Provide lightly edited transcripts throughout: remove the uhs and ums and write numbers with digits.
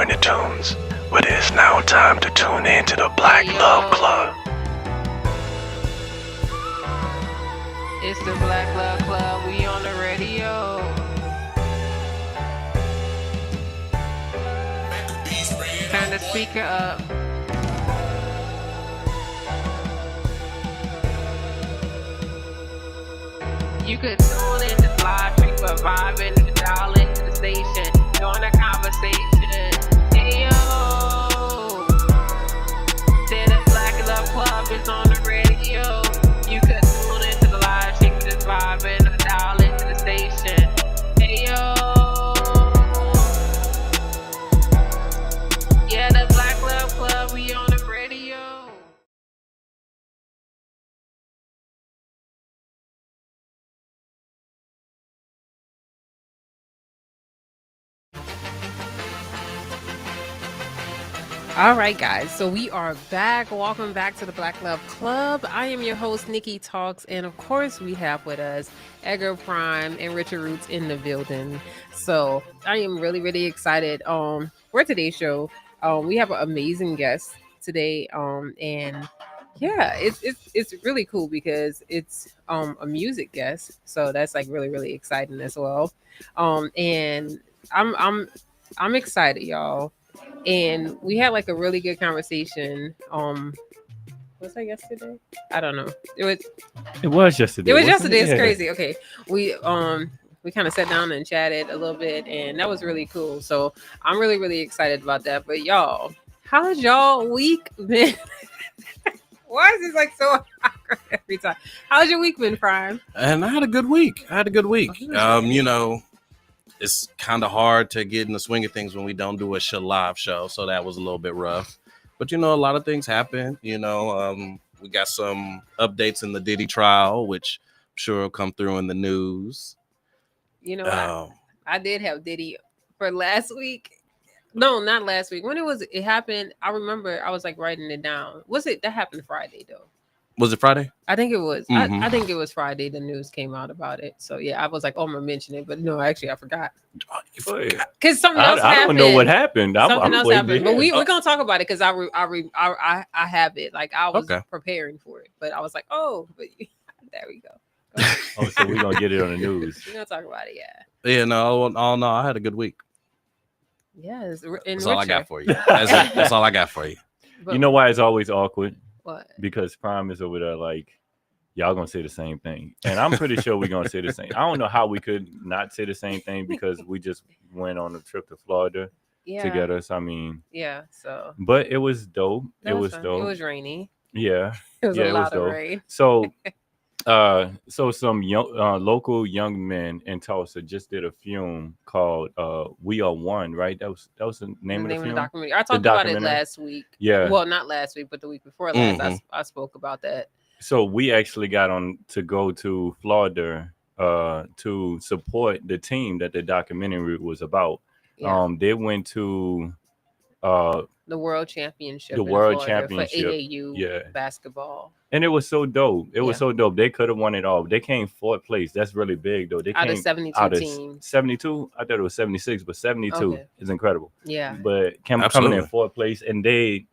Tiny Toons, but it is now time to tune in to the Black Love Club. It's the Black Love Club, we on the radio. Turn the speaker up. You could tune in to live stream for vibing, dial into the station, join the conversation. Hey yo, say the Black Love Club is on the radio. You could tune into the live stream, just vibing, dial into the station. Hey yo, yeah, the Black Love Club, we on the radio. All right, guys, so we are back. Welcome back to the Black Love Club. I am your host, Nikki Talks, and of course, we have with us Edgar Prime and Richard Roots in the building. So I am really, really excited for today's show. We have an amazing guest today, and yeah, it's really cool because it's a music guest, so that's like really, really exciting as well. And I'm excited, y'all. And we had like a really good conversation. Was that yesterday? I don't know. It was yesterday. It was yesterday. It's crazy. Okay. We kind of sat down and chatted a little bit, and that was really cool. So I'm really, really excited about that. But y'all, how's y'all week been? Why is this like so awkward every time? How's your week been, Prime? And I had a good week. You know, it's kind of hard to get in the swing of things when we don't do a live show. So that was a little bit rough. But, you know, a lot of things happen. You know, we got some updates in the Diddy trial, which I'm sure will come through in the news. You know, I did have Diddy for last week. No, not last week. When it happened, I remember I was like writing it down. That happened Friday, though? Was it Friday? I think it was. Mm-hmm. I think it was Friday. The news came out about it. So yeah, I was like, "Oh, I'm gonna mention it," but no, actually, I forgot. Because something else happened. I don't know what happened. Something else happened, but we're gonna talk about it because I have it. Like I was preparing for it, but I was like, "Oh, but there we go." So we're gonna get it on the news. We're gonna talk about it. Yeah. No, I had a good week. Yeah, that's all I got for you. That's all I got for you. But, you know why it's always awkward? What? Because Prime is over there like, y'all gonna say the same thing, and I'm pretty sure we're gonna say the same. I don't know how we could not say the same thing because we just went on a trip to Florida together. So I mean, So, but it was dope. It was fun. dope. It was rainy. Yeah, it was a lot of rain. So, so some local young men in Tulsa just did a film called "We Are One," right? That was the name of the film. Documentary. I talked about it last week. Yeah. Well, not last week, but the week before last. Mm-hmm. I spoke about that. So we actually got on to go to Florida to support the team that the documentary was about. Yeah. They went to the World Championship. The World Championship for AAU basketball. And it was so dope. It was so dope. They could have won it all. They came fourth place. That's really big, though. They out came of 72 teams. 72? I thought it was 76, but 72 is incredible. Yeah. But coming in fourth place, and they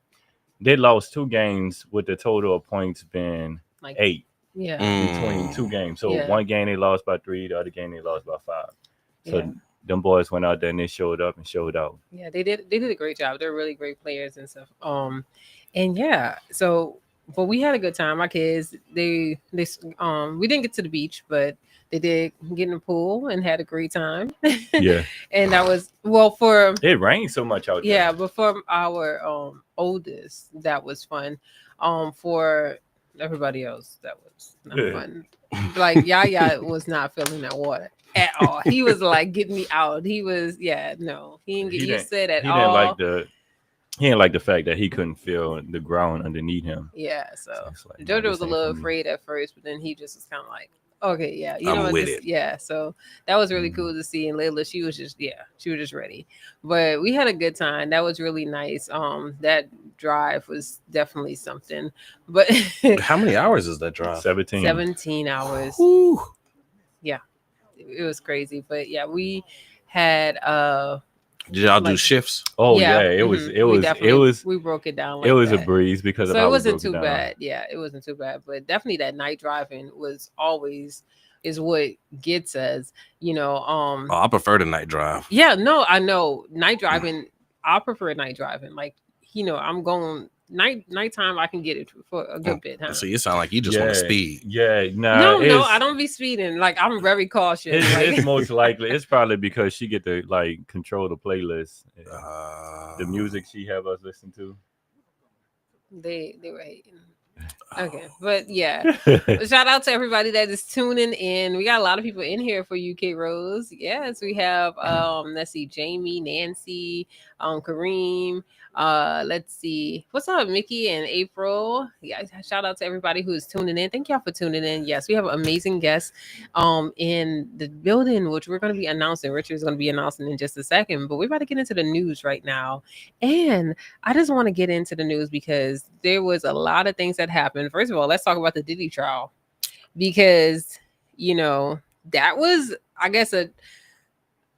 lost 2 games with the total of points being like 8. Yeah. Between 2 games. So one game they lost by 3, the other game they lost by 5. So them boys went out there and they showed up and showed out. Yeah, they did a great job. They're really great players and stuff. And yeah, so but we had a good time. My kids, they we didn't get to the beach, but they did get in the pool and had a great time. Yeah. And that was for it rained so much out there. Yeah, but for our oldest, that was fun. For everybody else, that was not fun. Like Yaya was not feeling that water at all. He was like, "Get me out." He was, he didn't get used to it at all. He didn't like the fact that he couldn't feel the ground underneath him. Yeah, so like, Jojo was a little afraid at first, but then he just was kind of like, "Okay, yeah, I'm with it." Yeah, so that was really cool to see. And Layla, she was just ready. But we had a good time. That was really nice. That drive was definitely something. But how many hours is that drive? 17 hours. Whew. Yeah, it was crazy. But yeah, we had Did y'all do Like, shifts? Oh yeah, yeah, it was we broke it down it like was a that. breeze because of So it how we wasn't broke it too down. bad. Yeah, it wasn't too bad. But definitely that night driving was always is what gets us, Oh, I prefer the night drive. Yeah, no, I know. Night driving, I prefer night driving. Like, I'm going nighttime I can get it for a good bit, huh? So you sound like you just want to speed. Yeah, No, I don't be speeding. Like, I'm very cautious. It's most likely it's probably because she get to like control the playlist, the music she have us listen to. They were hating. Okay, but yeah, shout out to everybody that is tuning in. We got a lot of people in here for UK Rose. Yes, we have let's see, Jamie, Nancy, Kareem. Let's see, what's up, Mickey and April. Yeah, shout out to everybody who is tuning in. Thank y'all for tuning in. Yes, we have amazing guests in the building, which we're going to be announcing. Richard's going to be announcing in just a second, but we're about to get into the news right now. And I just want to get into the news because there was a lot of things that happened. First of all, let's talk about the Diddy trial because, that was, I guess, I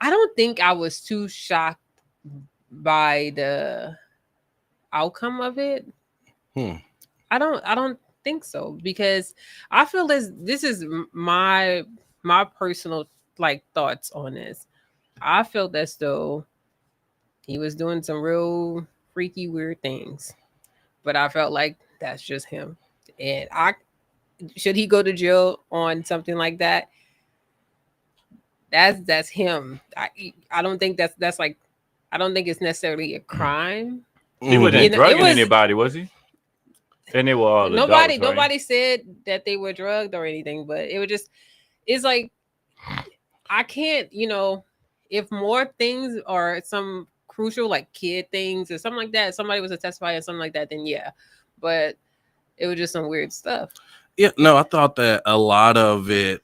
don't think I was too shocked by the outcome of it. I don't think so because I feel this is my personal thoughts on this. I felt as though he was doing some real freaky, weird things, but I felt like that's just him. And should he go to jail on something like that? That's him. I don't think that's like, I don't think it's necessarily a crime. He wasn't drugging anybody, was he? And they were all adults, right? Nobody said that they were drugged or anything, but it's like, I can't, if more things are some crucial like kid things or something like that, somebody was to testify or something like that, then yeah. But it was just some weird stuff. Yeah, no, I thought that a lot of it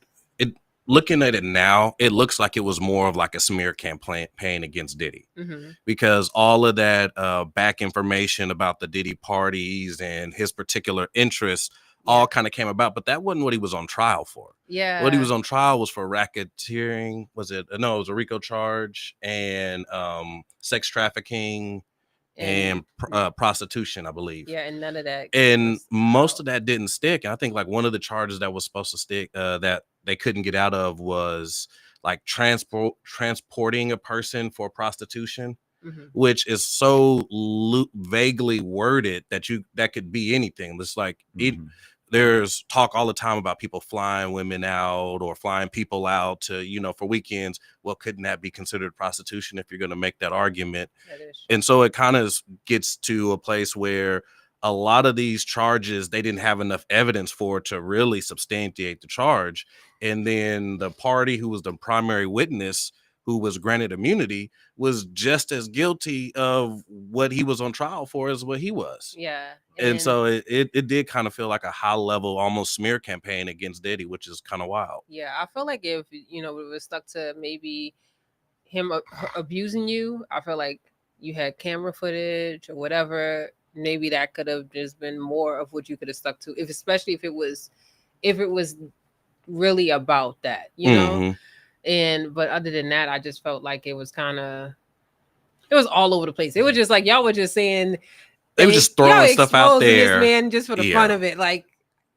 looking at it now, it looks like it was more of like a smear campaign against Diddy, because all of that back information about the Diddy parties and his particular interests all kind of came about, but that wasn't what he was on trial for. Yeah, what he was on trial was for racketeering. It was a RICO charge and sex trafficking and prostitution, I believe. Yeah, and none of that. And most of that didn't stick. I think like one of the charges that was supposed to stick that they couldn't get out of was like transporting a person for prostitution, which is so vaguely worded that could be anything. It's like there's talk all the time about people flying women out or flying people out to, for weekends. Well, couldn't that be considered prostitution if you're going to make that argument? And so it kind of gets to a place where a lot of these charges, they didn't have enough evidence for to really substantiate the charge. And then the party who was the primary witness, who was granted immunity, was just as guilty of what he was on trial for as what he was. Yeah. And so it did kind of feel like a high level, almost smear campaign against Diddy, which is kind of wild. Yeah, I feel like if, it was stuck to maybe him abusing you, I feel like you had camera footage or whatever, maybe that could have just been more of what you could have stuck to, especially if it was really about that, but other than that, I just felt like it was all over the place. It was just like y'all were just saying they were just throwing stuff out there, this man, just for the fun of it. Like,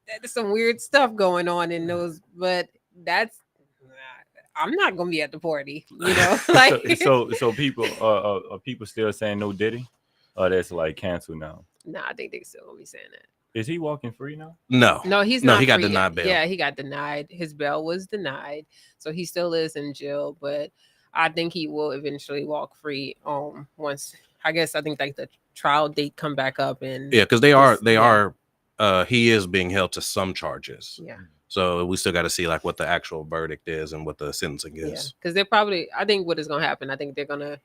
there's some weird stuff going on in those, but I'm not gonna be at the party, like. So people are people still saying no Diddy? Oh, that's like canceled now. Nah, I think they still gonna be saying that. Is he walking free now? No, he's not. He got denied bail. Yeah, he got denied. His bail was denied, so he still is in jail. But I think he will eventually walk free. Once I think like the trial date come back up and because he is being held to some charges. Yeah. So we still got to see like what the actual verdict is and what the sentencing is. Yeah, because they're I think what is gonna happen. I think they're gonna.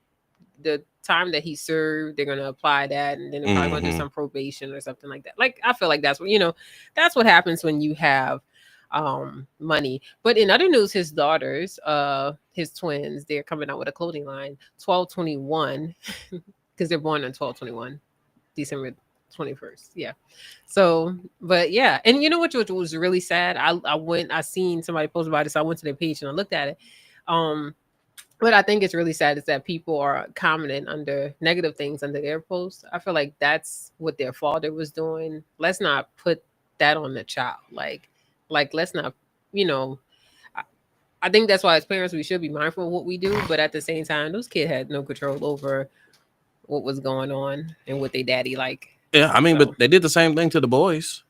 The time that he served, they're gonna apply that, and then they're probably gonna do some probation or something like that. Like, I feel like that's what that's what happens when you have money. But in other news, his daughters, his twins, they're coming out with a clothing line, 12/21, because they're born on 12/21, December 21st. Yeah. So, but yeah, and which was really sad. I seen somebody post about it, so I went to their page and I looked at it. What I think is really sad is that people are commenting under negative things under their posts. I feel like that's what their father was doing. Let's not put that on the child. Like let's not, you know. I, I think that's why as parents we should be mindful of what we do, but at the same time, those kids had no control over what was going on and what they daddy like. Yeah, I mean, but they did the same thing to the boys.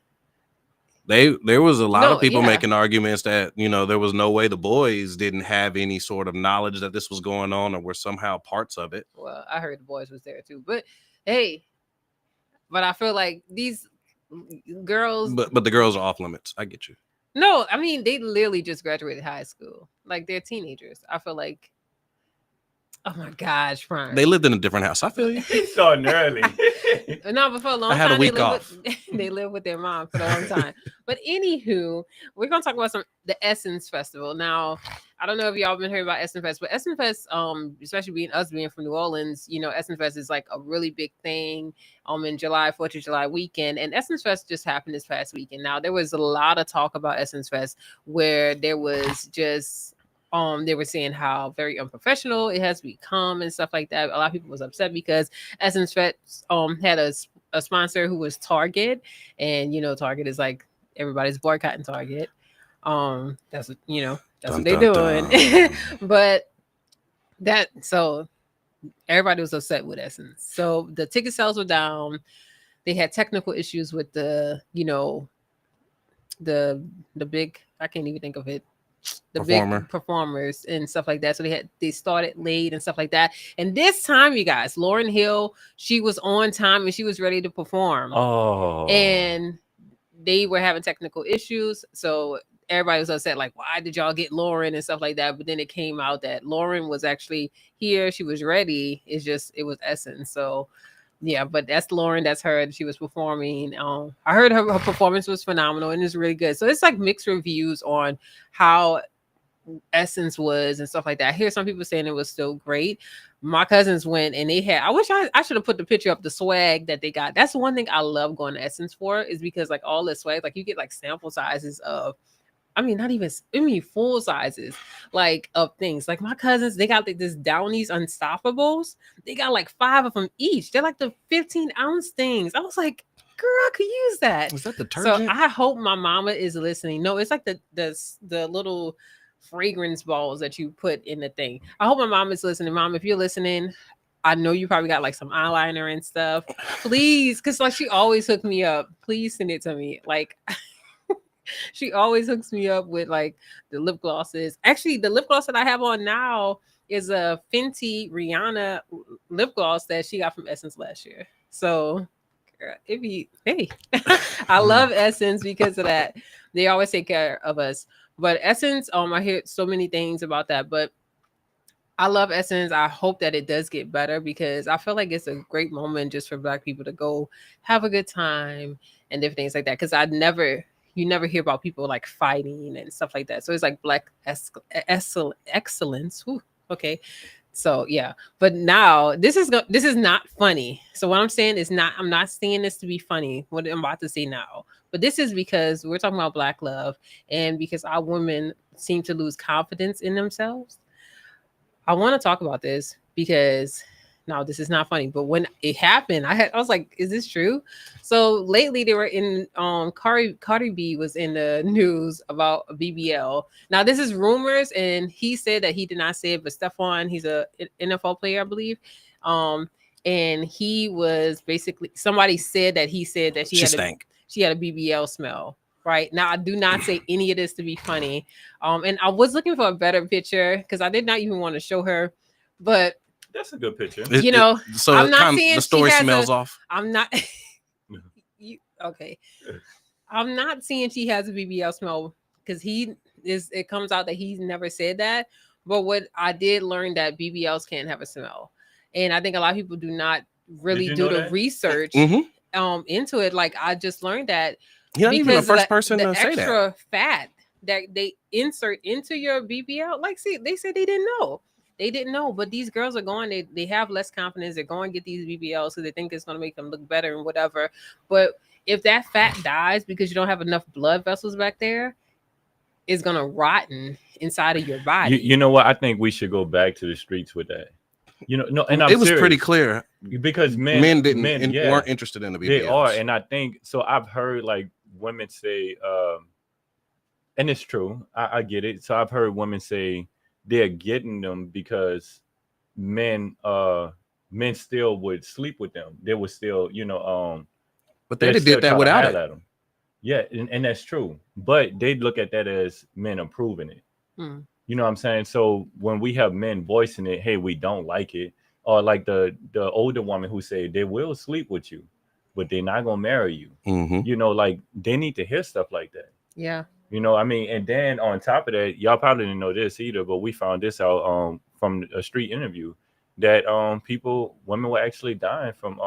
There was a lot of people making arguments that, you know, there was no way the boys didn't have any sort of knowledge that this was going on or were somehow parts of it. Well, I heard the boys was there too, but hey, but I feel like these girls, but the girls are off limits. I get you. No, I mean they literally just graduated high school, like they're teenagers. I feel like, oh my gosh, Prime. They lived in a different house. I feel you. He's starting early. No, but for a long I had time, a week off. They lived with their mom for a long time. But anywho, we're gonna talk about the Essence Festival. Now, I don't know if y'all been hearing about Essence Fest, but Essence Fest, especially being from New Orleans, you know, Essence Fest is like a really big thing. In July, 4th of July weekend, and Essence Fest just happened this past weekend. Now, there was a lot of talk about Essence Fest where there was just they were saying how very unprofessional it has become and stuff like that. A lot of people was upset because Essence Fest had a sponsor who was Target, and you know Target is like everybody's boycotting Target. That's what what they're doing. But so everybody was upset with Essence. So the ticket sales were down. They had technical issues with the big, I can't even think of it, big performers and stuff like that. So they started late and stuff like that. And this time, you guys, Lauryn Hill, she was on time and she was ready to perform. Oh. And they were having technical issues. So everybody was upset, like, why did y'all get Lauryn and stuff like that? But then it came out that Lauryn was actually here. She was ready. It was Essence. So yeah, but that's Lauryn. That's her. She was performing. I heard her performance was phenomenal and it's really good. So it's like mixed reviews on how Essence was and stuff like that. I hear some people saying it was still great. My cousins went and they had, I wish I should have put the picture up, the swag that they got. That's one thing I love going to Essence for, is because like all the swag, like you get like sample sizes of, full sizes, like of things. Like my cousins, they got like this Downies Unstoppables. They got like 5 of them each. They're like the 15-ounce things. I was like, girl, I could use that. Is that detergent? So I hope my mama is listening. No, it's like the little fragrance balls that you put in the thing. I hope my mom is listening. Mom, if you're listening, I know you probably got like some eyeliner and stuff. Please, because like she always hooked me up. Please send it to me. Like she always hooks me up with like the lip glosses. Actually, the lip gloss that I have on now is a Fenty Rihanna lip gloss that she got from Essence last year. So I love Essence because of that. They always take care of us. But Essence, I hear so many things about that. But I love Essence. I hope that it does get better because I feel like it's a great moment just for Black people to go have a good time and different things like that. Because you never hear about people like fighting and stuff like that. So it's like Black excellence. Whew, okay. So yeah, but now this is not funny. So what I'm saying is I'm not saying this to be funny, what I'm about to say now, but this is because we're talking about Black love and because our women seem to lose confidence in themselves. I want to talk about this because now this is not funny, but when it happened, I was like, is this true? So lately they were in Cardi B was in the news about a BBL. Now this is rumors, and he said that he did not say it, but Stephon, he's a NFL player, I believe. And he was basically, somebody said that he said that she had a BBL smell. Right now, I do not say any of this to be funny. And I was looking for a better picture because I did not even want to show her, but that's a good picture. So I'm not saying the story smells off. I'm not. Okay. I'm not saying she has a BBL smell because it comes out that he's never said that. But what I did learn that BBLs can't have a smell, and I think a lot of people do not really do the research into it. Like I just learned that. You're not even the first person to say that. The extra fat that they insert into your BBL, like, see, they said they didn't know. They didn't know, but these girls are going, they have less confidence. They're going to get these BBLs so they think it's going to make them look better and whatever. But if that fat dies because you don't have enough blood vessels back there, is gonna rotten inside of your body. You know what? I think we should go back to the streets with that. You know, no, and I'm it was serious. pretty clear Because men weren't interested in the BBLs. They are, and I think so. I've heard like women say, and it's true. I get it. So I've heard women say they're getting them because men still would sleep with them. They would still, but they did that without it. Them. Yeah, and that's true. But they look at that as men improving it. You know what I'm saying? So when we have men voicing it, hey, we don't like it, or like the older woman who say they will sleep with you, but they're not gonna marry you. Mm-hmm. Like they need to hear stuff like that. Yeah. I mean, and then on top of that, y'all probably didn't know this either, but we found this out from a street interview that women were actually dying from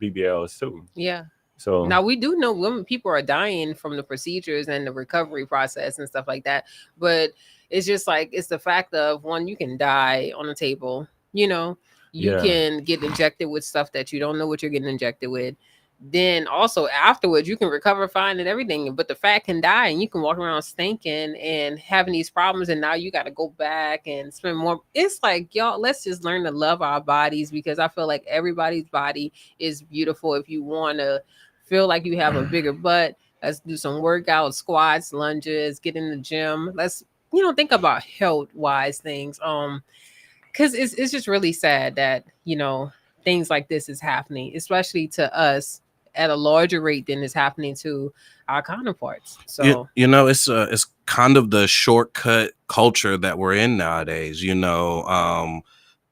BBLs too. Yeah. So now we do know people are dying from the procedures and the recovery process and stuff like that. But it's just like, it's the fact of, one, you can die on a table, you can get injected with stuff that you don't know what you're getting injected with. Then also afterwards, you can recover fine and everything, but the fat can die and you can walk around stinking and having these problems. And now you got to go back and spend more. It's like, y'all, let's just learn to love our bodies, because I feel like everybody's body is beautiful. If you want to feel like you have a bigger butt, let's do some workouts, squats, lunges, get in the gym. Let's, think about health wise things. Because it's just really sad that, things like this is happening, especially to us at a larger rate than is happening to our counterparts. So it's kind of the shortcut culture that we're in nowadays.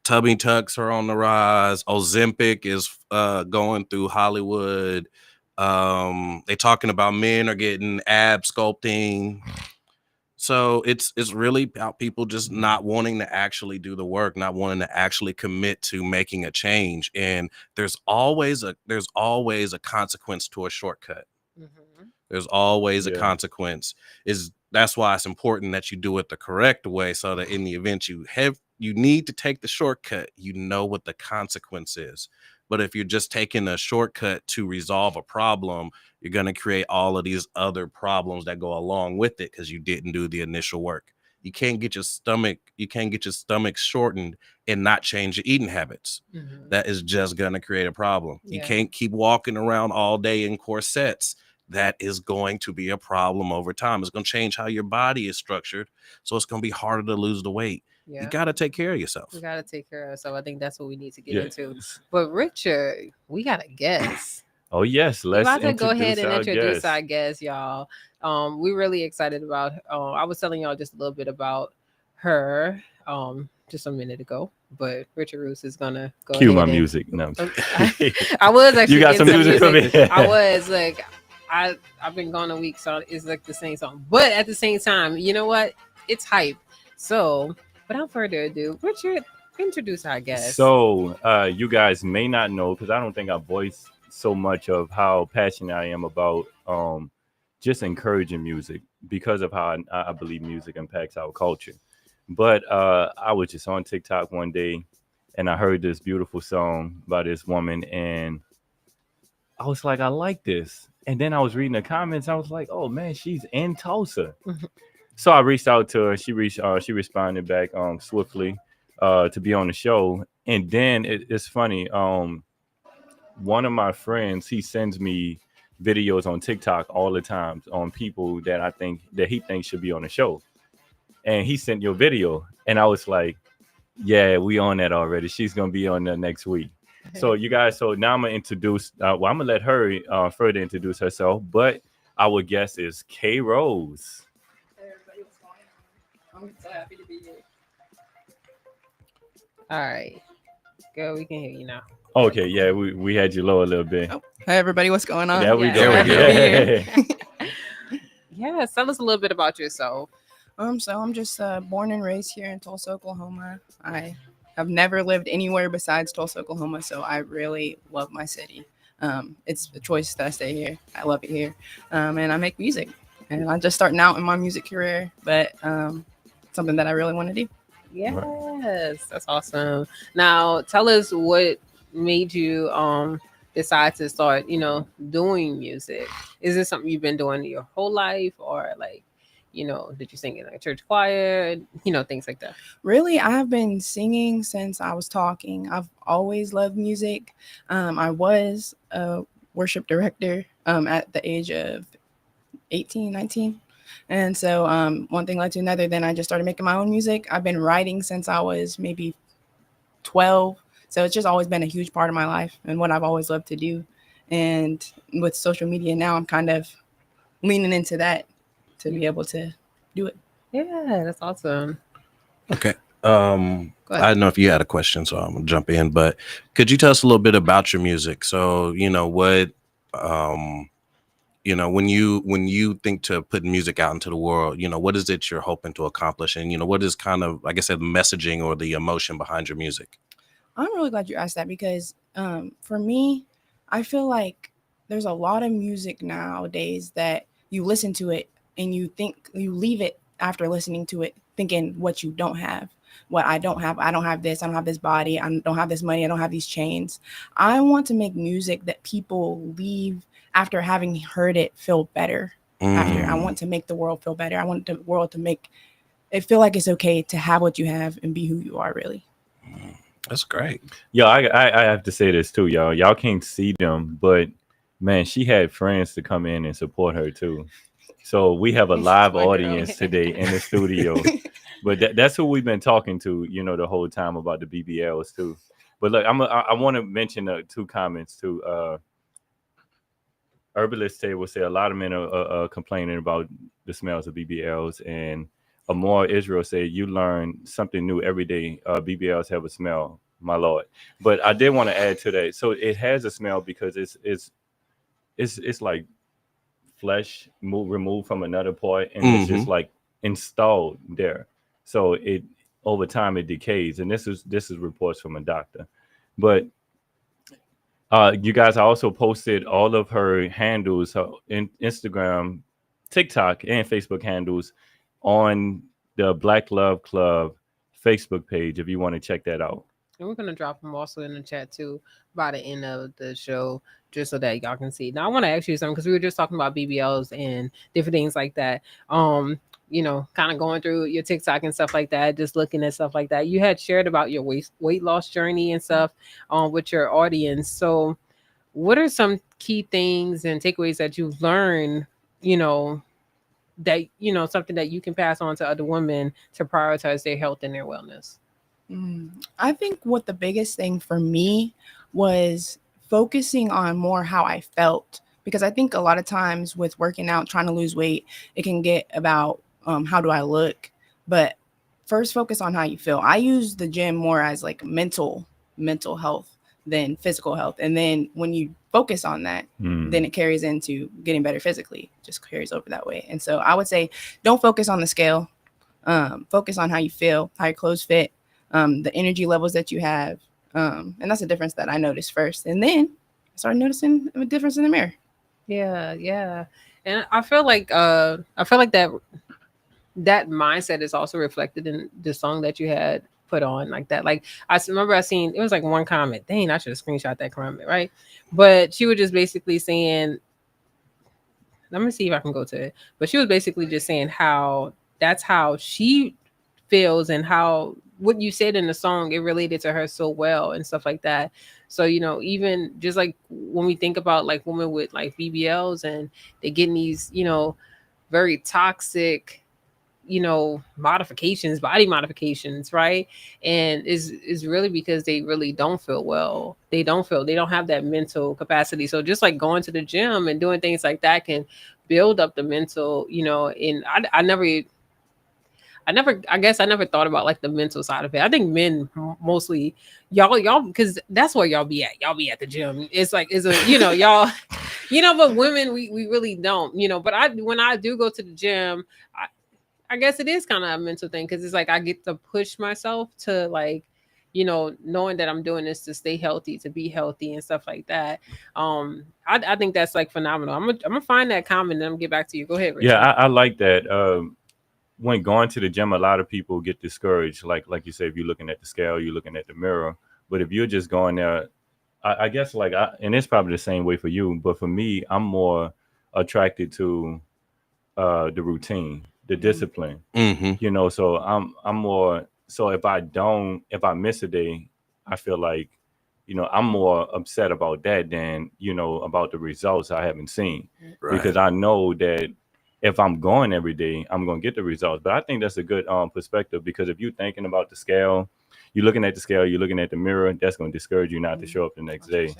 Tubby tucks are on the rise. Ozempic is going through Hollywood. They talking about men are getting ab sculpting. So it's really about people just not wanting to actually do the work, not wanting to actually commit to making a change. And there's always a consequence to a shortcut. Mm-hmm. There's always a consequence. That's why it's important that you do it the correct way, so that in the event you need to take the shortcut, you know what the consequence is. But if you're just taking a shortcut to resolve a problem, you're going to create all of these other problems that go along with it because you didn't do the initial work. You can't get your stomach shortened and not change your eating habits. Mm-hmm. That is just going to create a problem. Yeah. You can't keep walking around all day in corsets. That is going to be a problem over time. It's going to change how your body is structured. So it's going to be harder to lose the weight. Yeah. You got to take care of yourself. We got to take care of ourselves. I think that's what we need to get into. But Richard, we got a guest. Oh, yes. Let's go ahead and introduce our guest, y'all. We're really excited about I was telling y'all just a little bit about her just a minute ago. But Richard Roos is going to go cue ahead my and... music. No, I was actually... You got some music for me? I was like... I've been gone a week, so it's like the same song. But at the same time, you know what? It's hype. So... without further ado, Richard, introduce our guest. So, you guys may not know, because I don't think I voiced so much of how passionate I am about just encouraging music, because of how I believe music impacts our culture. But I was just on TikTok one day, and I heard this beautiful song by this woman, and I was like, I like this. And then I was reading the comments. I was like, oh, man, she's in Tulsa. So I reached out to her. She responded back swiftly to be on the show. And then it's funny. One of my friends, he sends me videos on TikTok all the time on people that he thinks should be on the show. And he sent your video. And I was like, yeah, we on that already. She's going to be on that next week. So you guys, so now I'm going to introduce, I'm going to let her further introduce herself. But our guest is K Rose. I'm so happy to be here. All right. Girl, we can hear you now. Okay, yeah, we had you low a little bit. Oh, hey, everybody, what's going on? There we go. Yeah, tell us a little bit about yourself. So I'm just born and raised here in Tulsa, Oklahoma. I have never lived anywhere besides Tulsa, Oklahoma, so I really love my city. It's a choice that I stay here. I love it here. And I make music. And I'm just starting out in my music career, but something that I really want to do. Yes, that's awesome. Now, tell us what made you decide to start, doing music. Is this something you've been doing your whole life, or like, did you sing in like a church choir, things like that? Really, I've been singing since I was talking. I've always loved music. I was a worship director at the age of 18, 19. And so one thing led to another. Then I just started making my own music. I've been writing since I was maybe 12. So it's just always been a huge part of my life and what I've always loved to do. And with social media now, I'm kind of leaning into that to be able to do it. Yeah, that's awesome. Okay. Go I ahead. don't know if you had a question, so I'm gonna jump in. But could you tell us a little bit about your music? So what, when you think to put music out into the world, what is it you're hoping to accomplish, and what is kind of, like I said, the messaging or the emotion behind your music? I'm really glad you asked that because for me, I feel like there's a lot of music nowadays that you listen to it and you think you leave it after listening to it thinking what you don't have. What I don't have. I don't have this. I don't have this body. I don't have this money. I don't have these chains. I want to make music that people leave after having heard it feel better. After I want to make the world feel better. I want the world to make it feel like it's okay to have what you have and be who you are really. That's great. Yo, I have to say this too, y'all. Y'all can't see them, but man, she had friends to come in and support her too. So we have a live My girl. audience today in the studio. But that's who we've been talking to, the whole time about the BBLs too. But look, I want to mention two comments too. Herbalist Tay will say a lot of men are complaining about the smells of BBLs, and Amor Israel said you learn something new every day. BBLs have a smell, my lord. But I did want to add to that. So it has a smell because it's like flesh removed from another part, and it's just like installed there. So it over time it decays, and this is reports from a doctor. But you guys, I also posted all of her handles, her Instagram, TikTok, and Facebook handles on the Black Love Club Facebook page if you want to check that out. And we're gonna drop them also in the chat too by the end of the show, just so that y'all can see. Now I want to ask you something because we were just talking about BBLs and different things like that. Kind of going through your TikTok and stuff like that, just looking at stuff like that. You had shared about your weight loss journey and stuff with your audience. So what are some key things and takeaways that you've learned, that something that you can pass on to other women to prioritize their health and their wellness? I think what the biggest thing for me was focusing on more how I felt, because I think a lot of times with working out, trying to lose weight, it can get about how do I look, but first focus on how you feel. I use the gym more as like mental health than physical health, and then when you focus on that, then it carries into getting better physically. It just carries over that way. And so I would say don't focus on the scale. Focus on how you feel, how your clothes fit, the energy levels that you have. And that's a difference that I noticed first. And then I started noticing a difference in the mirror. Yeah. And I feel like that mindset is also reflected in the song that you had put on like that. Like I remember I seen it was like one comment. Dang, I should have screenshot that comment, right? But she was just basically saying, let me see if I can go to it. But she was basically just saying how that's how she feels and how what you said in the song it related to her so well and stuff like that. So even just like when we think about like women with like BBLs and they getting these very toxic modifications, body modifications, right? And is really because they really don't feel well. They don't have that mental capacity. So just like going to the gym and doing things like that can build up the mental, and I guess I never thought about like the mental side of it. I think men mostly y'all because that's where y'all be at. Y'all be at the gym. It's like y'all, but women we really don't, but when I do go to the gym, I guess it is kind of a mental thing because it's like I get to push myself to like, knowing that I'm doing this to stay healthy, to be healthy and stuff like that. I think that's like phenomenal. I'm gonna find that comment and I'm gonna get back to you. Go ahead, Richard. Yeah, I like that. When going to the gym, a lot of people get discouraged. Like you say, if you're looking at the scale, you're looking at the mirror. But if you're just going there, I guess and it's probably the same way for you. But for me, I'm more attracted to the routine. the discipline. Mm-hmm. So I'm more, so if I miss a day, I feel like, I'm more upset about that than, about the results I haven't seen. Right. Because I know that if I'm going every day, I'm going to get the results. But I think that's a good perspective, because if you're thinking about the scale, you're looking at the scale, you're looking at the mirror, that's going to discourage you not to show up the next day. 100%.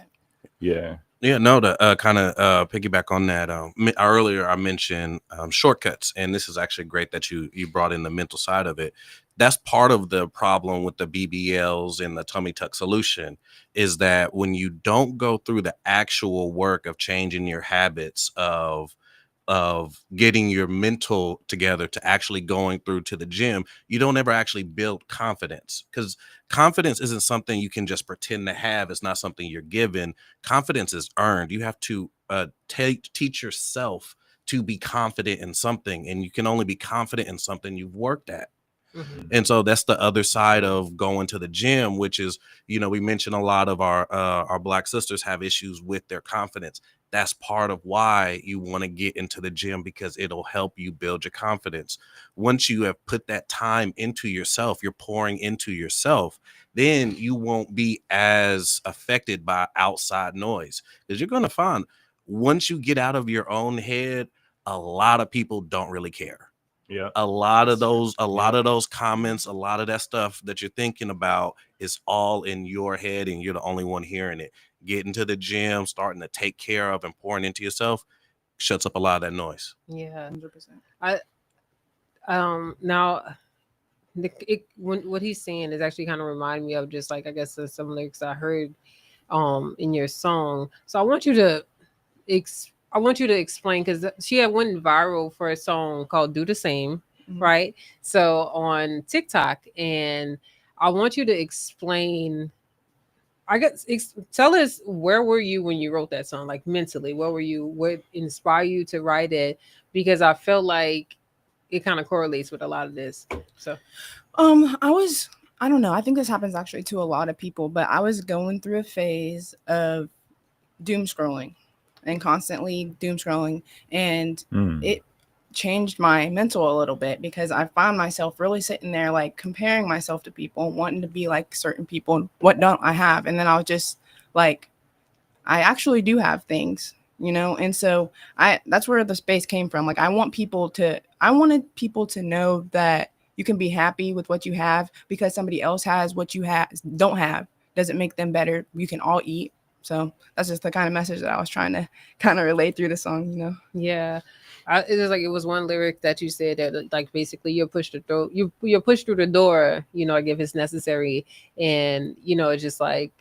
Yeah. Yeah, no, to kind of piggyback on that, earlier I mentioned shortcuts, and this is actually great that you brought in the mental side of it. That's part of the problem with the BBLs and the tummy tuck solution, is that when you don't go through the actual work of changing your habits of getting your mental together to actually going through to the gym, you don't ever actually build confidence, because confidence isn't something you can just pretend to have. It's not something you're given. Confidence is earned. You have to teach yourself to be confident in something, and you can only be confident in something you've worked at. And so that's the other side of going to the gym, which is, we mentioned a lot of our Black sisters have issues with their confidence. That's part of why you want to get into the gym, because it'll help you build your confidence. Once you have put that time into yourself, you're pouring into yourself, then you won't be as affected by outside noise. Because you're going to find, once you get out of your own head, a lot of people don't really care. Yeah. A lot of those comments, a lot of that stuff that you're thinking about is all in your head, and you're the only one hearing it. Getting to the gym, starting to take care of and pouring into yourself shuts up a lot of that noise. Yeah. 100%. Now what he's saying is actually kind of remind me of just like, I guess, some lyrics I heard in your song. So I want you to explain, because she had went viral for a song called "Do the Same," right? So on TikTok, and I want you to explain. I guess tell us, where were you when you wrote that song? Like, mentally, where were you? What inspired you to write it? Because I felt like it kind of correlates with a lot of this. So, I don't know. I think this happens actually to a lot of people, but I was going through a phase of doom scrolling and constantly doom scrolling, and it changed my mental a little bit, because I found myself really sitting there like comparing myself to people, wanting to be like certain people, and what don't I have? And then I was just like, I actually do have things, and so that's where the space came from. Like, I wanted people to know that you can be happy with what you have, because somebody else has what you don't have doesn't make them better. You can all eat. So that's just the kind of message that I was trying to kind of relate through the song. Yeah. It was one lyric that you said that, like, basically you're pushed you're pushed through the door, like, if it's necessary, and it's just like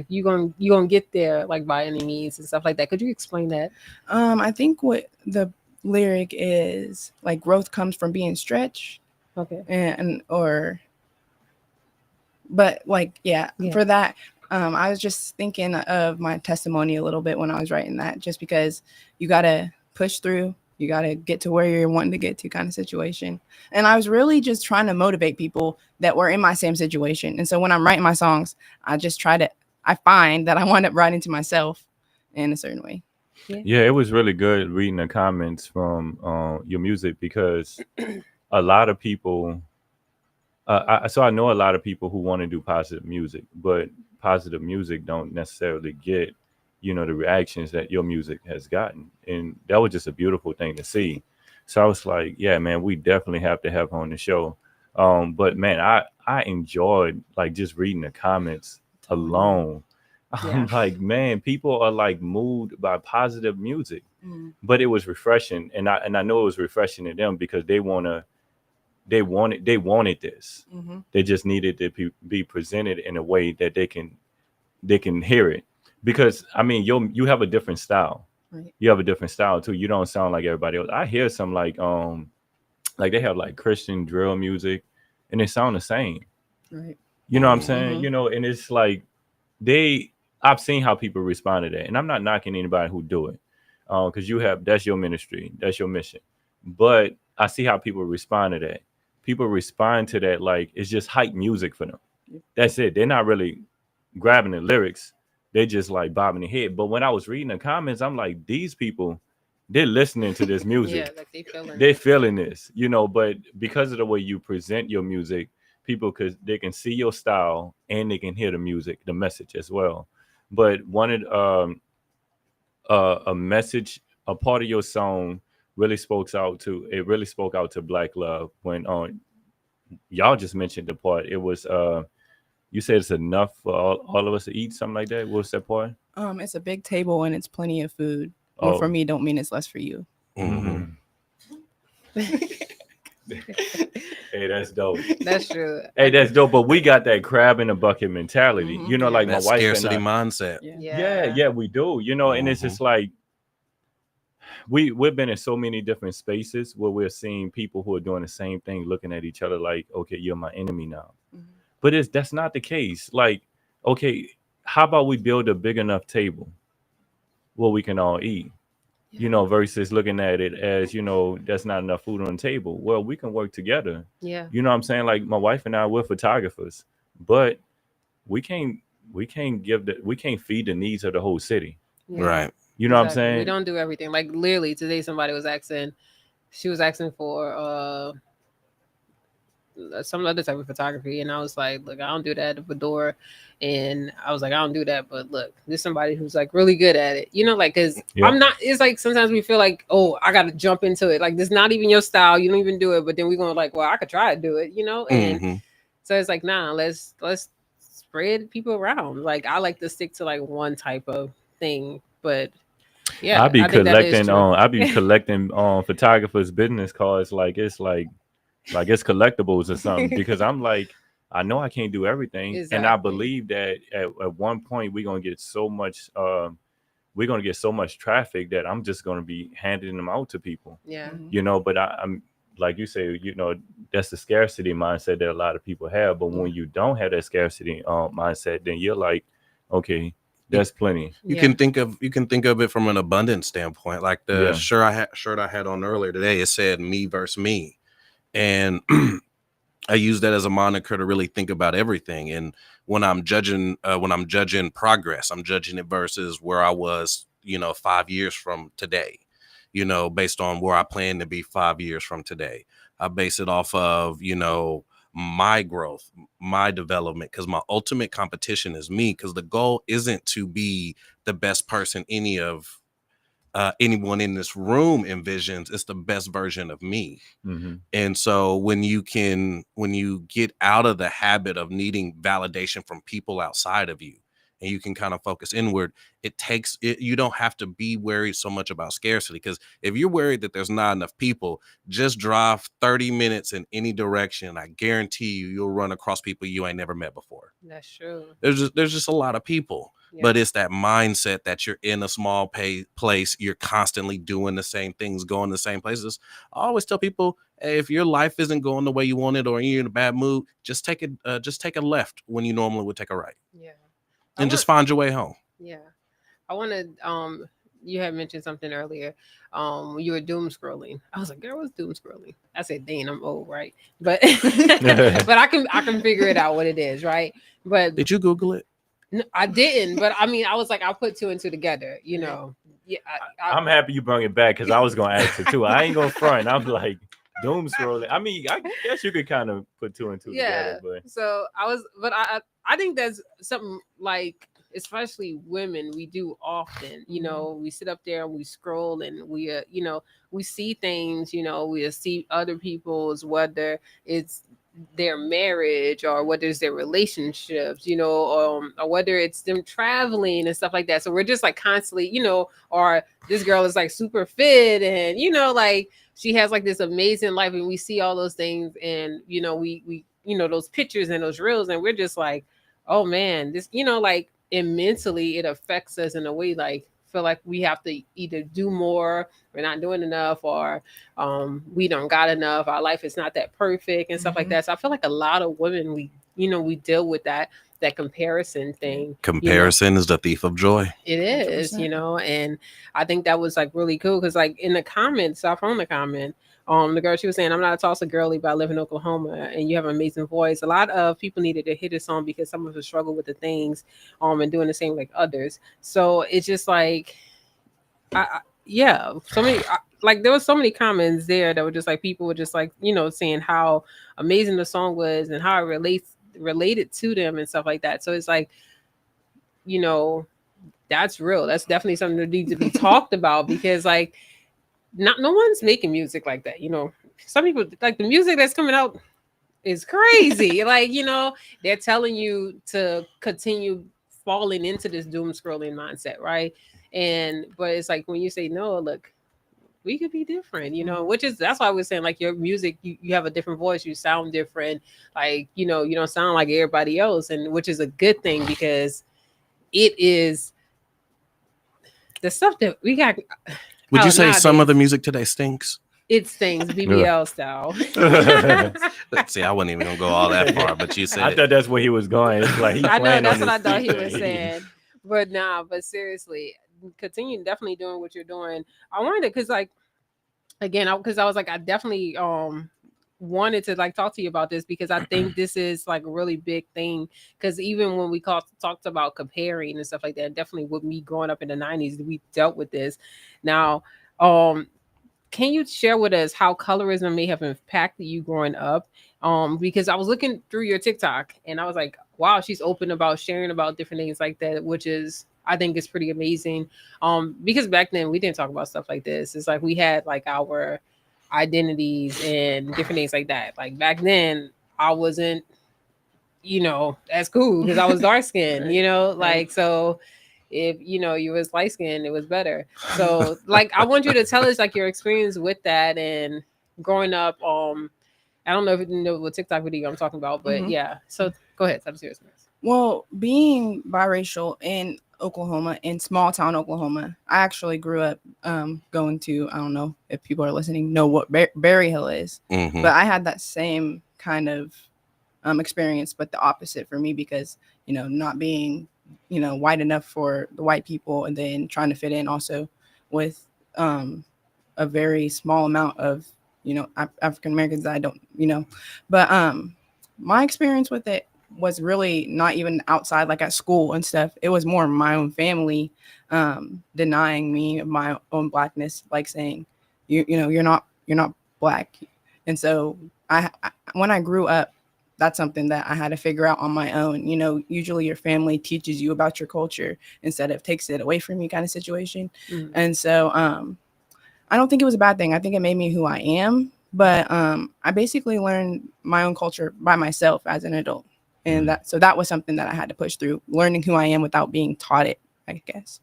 you gonna get there, like, by any means and stuff like that. Could you explain that? I think what the lyric is, like, growth comes from being stretched. Okay. But like, yeah. For that, I was just thinking of my testimony a little bit when I was writing that, just because you gotta push through, you gotta get to where you're wanting to get to, kind of situation. And I was really just trying to motivate people that were in my same situation. And so when I'm writing my songs, I find that I wind up writing to myself in a certain way. Yeah, it was really good reading the comments from your music, because a lot of people, so I know a lot of people who want to do positive music, but positive music don't necessarily get, the reactions that your music has gotten. And that was just a beautiful thing to see. So I was like, yeah, man, we definitely have to have her on the show. But man, I enjoyed, like, just reading the comments alone. I'm like, man, people are like moved by positive music. But it was refreshing, and I know it was refreshing to them, because they wanted this. They just needed to be presented in a way that they can hear it. Because I mean, you have a different style. Right. You have a different style too. You don't sound like everybody else. I hear some like they have like Christian drill music, and they sound the same. Right. You know what I'm saying? And it's like I've seen how people respond to that, and I'm not knocking anybody who do it, because that's your ministry, that's your mission. But I see how people respond to that. People respond to that like it's just hype music for them. That's it. They're not really grabbing the lyrics. They just like bobbing their head. But when I was reading the comments, I'm like, these people, they're listening to this music. Yeah, like They feeling this, you know, but because of the way you present your music, they can see your style and they can hear the music, the message as well. But a message, a part of your song really really spoke out to Black love when y'all just mentioned the part. It was you said it's enough for all of us to eat, something like that. What's that part? It's a big table and it's plenty of food. Oh. More for me don't mean it's less for you. Mm-hmm. Hey, that's dope. That's true. Hey, that's dope. But we got that crab in a bucket mentality. You know, like that my wife scarcity and I, mindset. Yeah, we do. You know, and it's just like we've been in so many different spaces where we're seeing people who are doing the same thing, looking at each other like, okay, you're my enemy now. But that's not the case. Like, okay, how about we build a big enough table where we can all eat? You know, versus looking at it as, you know, that's not enough food on the table. Well, we can work together. Yeah. You know what I'm saying? Like my wife and I, we're photographers, but we can't feed the needs of the whole city. Yeah. Right. You know what I'm saying? We don't do everything. Like literally today somebody was asking for some other type of photography, and I was like, look, I don't do that at Fedora, and I was like, I don't do that, but look, there's somebody who's like really good at it, you know, like, because I'm not, it's like sometimes we feel like, oh, I gotta jump into it, like this not even your style, you don't even do it, but then we're gonna like, well, I could try to do it, you know. And so it's like, nah, let's spread people around. Like I like to stick to like one type of thing, but yeah, I be collecting photographers' business cards like it's collectibles or something, because I'm like, I know I can't do everything, and I believe that at one point we're gonna get so much traffic that I'm just gonna be handing them out to people. Yeah, you know. But I'm like you say, you know, that's the scarcity mindset that a lot of people have. But when you don't have that scarcity mindset, then you're like, okay, there's plenty. You can think of it from an abundance standpoint. Like the shirt I had on earlier today, it said "me versus me," and I use that as a moniker to really think about everything. And when I'm judging progress, I'm judging it versus where I was, 5 years from today, based on where I plan to be 5 years from today. I base it off of, my growth, my development, because my ultimate competition is me, because the goal isn't to be the best person anyone in this room envisions. It's the best version of me. And so when you get out of the habit of needing validation from people outside of you, and you can kind of focus inward, you don't have to be worried so much about scarcity. Because if you're worried that there's not enough people, just drive 30 minutes in any direction. I guarantee you'll run across people you ain't never met before. That's true. There's just a lot of people. But it's that mindset that you're in a small place, you're constantly doing the same things, going the same places. I always tell people, hey, if your life isn't going the way you want it, or you're in a bad mood, just take a left when you normally would take a right. Yeah. And just find your way home. Yeah. I want to, you had mentioned something earlier. You were doom scrolling. I was like, girl, what's doom scrolling? I said, dang, I'm old, right? But but I can figure it out what it is, right? But did you Google it? No, I didn't, but I mean, I was like, I'll put two and two together, you know. Yeah, I'm happy you brought it back, because I was gonna ask it too. I ain't gonna front. I'm like, doom scrolling. I mean, I guess you could kind of put two and two together. But so I think that's something like, especially women, we do often. You know, we sit up there and we scroll, and we we see things. We see other people's, whether it's their marriage or whether it's their relationships, or whether it's them traveling and stuff like that. So we're just like constantly, or this girl is like super fit, and like she has like this amazing life, and we see all those things, and we those pictures and those reels, and we're just like, oh man, this, like, and mentally it affects us in a way, like feel like we have to either do more, we're not doing enough, or we don't got enough, our life is not that perfect and stuff like that. So I feel like a lot of women, we deal with that comparison thing. Comparison is the thief of joy. It is, 100%. And I think that was like really cool, because like in the comments, I found the comment, the girl, she was saying, I'm not a Tulsa girly, but I live in Oklahoma, and you have an amazing voice. A lot of people needed to hear this song because some of us struggle with the things and doing the same like others. So it's just like, yeah, so many like there was so many comments there that were just like people were just like, saying how amazing the song was and how it related to them and stuff like that. So it's like, you know, that's real. That's definitely something that needs to be talked about because like not no one's making music like that. Some people like the music that's coming out is crazy. Like, they're telling you to continue falling into this doom scrolling mindset, right? But it's like when you say no, look, we could be different, which is that's why I was saying like your music, you have a different voice, you sound different, like, you don't sound like everybody else, and which is a good thing because it is the stuff that we got. Would you say nowadays, some of the music today stinks? it stings BBL style. See, I wasn't even gonna go all that far, but you said I thought that's where he was going. It's like I know that's on what I his thought he feet. was saying, but seriously, continue definitely doing what you're doing. I wanted to, because like again, because I was like I definitely wanted to like talk to you about this because I think this is like a really big thing. Because even when we talked about comparing and stuff like that, definitely with me growing up in the 90s, we dealt with this. Now, can you share with us how colorism may have impacted you growing up? Because I was looking through your TikTok and I was like, wow, she's open about sharing about different things like that, which is I think is pretty amazing. Because back then we didn't talk about stuff like this. It's like we had like our identities and different things like that. Like back then I wasn't, as cool because I was dark skinned, like so if you was light skinned, it was better. So like I want you to tell us like your experience with that and growing up. I don't know if you know what TikTok video I'm talking about, but yeah. So go ahead. I'm serious. Well, being biracial in Oklahoma, in small town Oklahoma, I actually grew up going to, I don't know if people are listening, know what Berry Hill is, but I had that same kind of experience, but the opposite for me because, not being, white enough for the white people and then trying to fit in also with a very small amount of, African Americans that I don't, but my experience with it was really not even outside, like at school and stuff. It was more my own family denying me of my own blackness, like saying, you're not black. And so when I grew up, that's something that I had to figure out on my own. Usually your family teaches you about your culture instead of takes it away from you kind of situation. And so I don't think it was a bad thing. I think it made me who I am. But I basically learned my own culture by myself as an adult. And that was something that I had to push through, learning who I am without being taught it, I guess.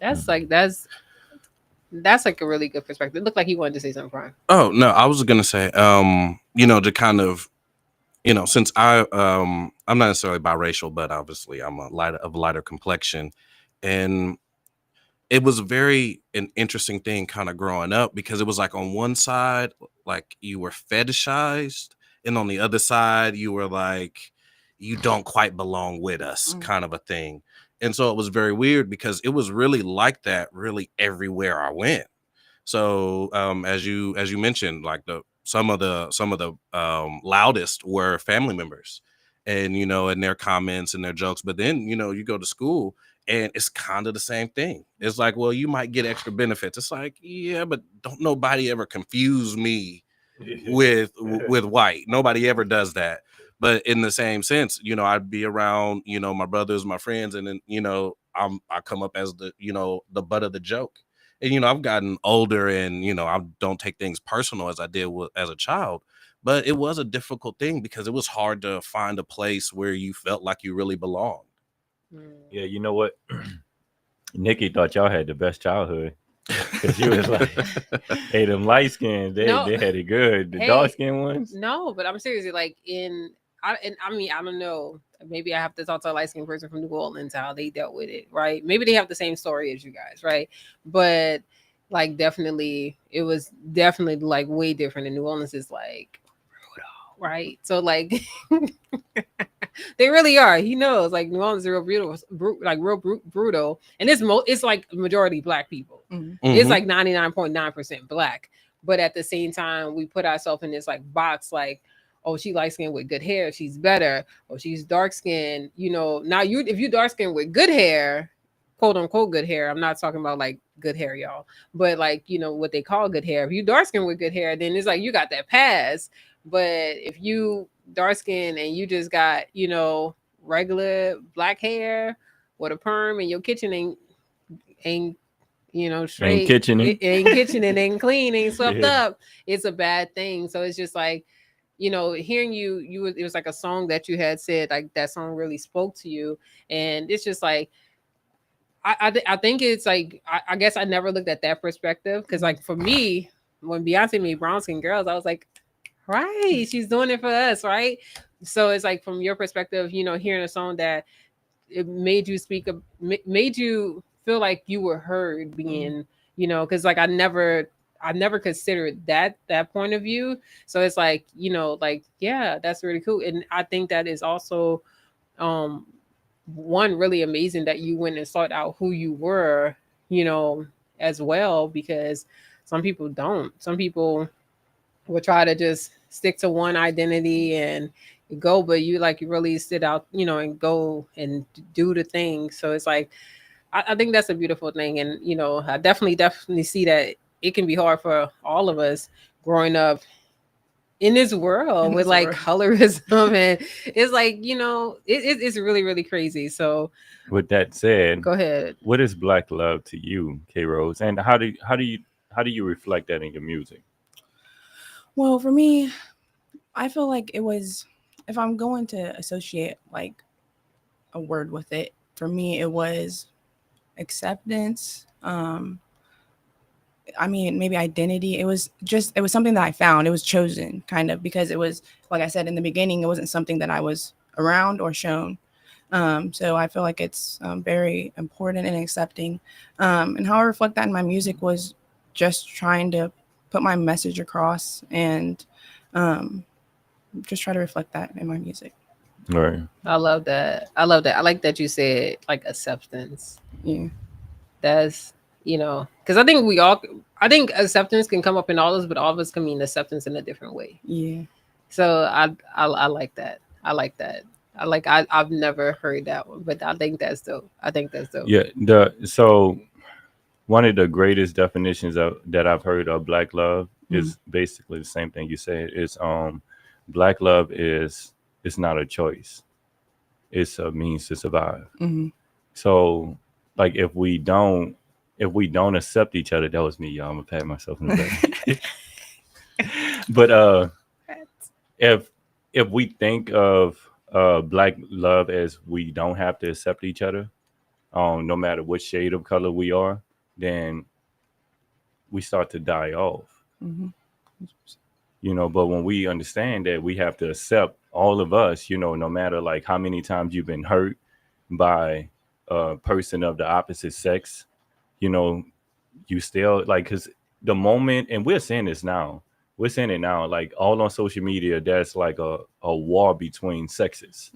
That's like a really good perspective. It looked like he wanted to say something, Brian. Oh no, I was gonna say, to kind of, since I'm not necessarily biracial, but obviously I'm a lighter complexion, and it was an interesting thing kind of growing up because it was like on one side, like you were fetishized, and on the other side, you were like, you don't quite belong with us, kind of a thing. And so it was very weird because it was really like that, really everywhere I went. So as you mentioned, like some of the loudest were family members, and and their comments and their jokes. But then you go to school and it's kind of the same thing. It's like, well, you might get extra benefits. It's like, yeah, but don't nobody ever confuse me with white. Nobody ever does that. But in the same sense, I'd be around, my brothers, my friends, and then, I come up as the butt of the joke. And, I've gotten older and, I don't take things personal as I did as a child. But it was a difficult thing because it was hard to find a place where you felt like you really belonged. Yeah, you know what? Nikki thought y'all had the best childhood. Because she was like, hey, them light skins, they had it good. The dark skin ones? No, but I'm seriously like I mean, I don't know. Maybe I have to talk to a light skinned person from New Orleans how they dealt with it, right? Maybe they have the same story as you guys, right? But like definitely, it was definitely like way different. And New Orleans is like brutal, right? So like they really are. He knows like New Orleans is real brutal, and it's like majority black people. It's like 99.9% black, but at the same time, we put ourselves in this like box, like, oh, she light skinned with good hair, she's better. Or she's dark skinned. Now if you dark skinned with good hair, quote unquote good hair. I'm not talking about like good hair, y'all, but like, you know, what they call good hair. If you dark skin with good hair, then it's like you got that pass. But if you dark skin and you just got, you know, regular black hair with a perm and your kitchen ain't you know, straight ain't kitchen and ain't clean, ain't swept up, it's a bad thing. So it's just like, you know, hearing it was like a song that you had said, like that song really spoke to you. And it's just like, I think it's like, I guess I never looked at that perspective. Cause like for me, when Beyonce made Brown Skin Girls, I was like, right, she's doing it for us, right? So it's like, from your perspective, you know, hearing a song that it made you made you feel like you were heard, being, you know, because like I never considered that point of view. So it's like, you know, like, yeah, that's really cool. And I think that is also one, really amazing that you went and sought out who you were, you know, as well, because some people don't. Some people will try to just stick to one identity and go, but you really sit out, you know, and go and do the thing. So it's like, I think that's a beautiful thing. And, you know, I definitely see that it can be hard for all of us growing up in this world with like colorism. And it's like, you know, it's really, really crazy. So with that said, go ahead. What is Black love to you, K Rose? And how do you reflect that in your music? Well, for me, I feel like it was, if I'm going to associate like a word with it, for me, it was acceptance. I mean, maybe identity. It was something that I found. It was chosen, kind of, because it was, like I said in the beginning, it wasn't something that I was around or shown. So I feel like it's very important and accepting. And how I reflect that in my music was just trying to put my message across and just try to reflect that in my music. Right. I love that. I like that you said like acceptance. Yeah. That's, you know, because I think acceptance can come up in all of us, but all of us can mean acceptance in a different way. Yeah. So I like that. I like that. I've never heard that one, but I think that's dope. Yeah. So one of the greatest definitions that I've heard of Black love is basically the same thing you said. It's Black love is not a choice. It's a means to survive. So like if we don't accept each other, that was me, y'all. I'm gonna pat myself in the back. But if we think of Black love as we don't have to accept each other, no matter what shade of color we are, then we start to die off. You know, but when we understand that we have to accept all of us, you know, no matter like how many times you've been hurt by a person of the opposite sex, you know, you still like, because the moment, and we're seeing it now, like all on social media, there's like a war between sexes,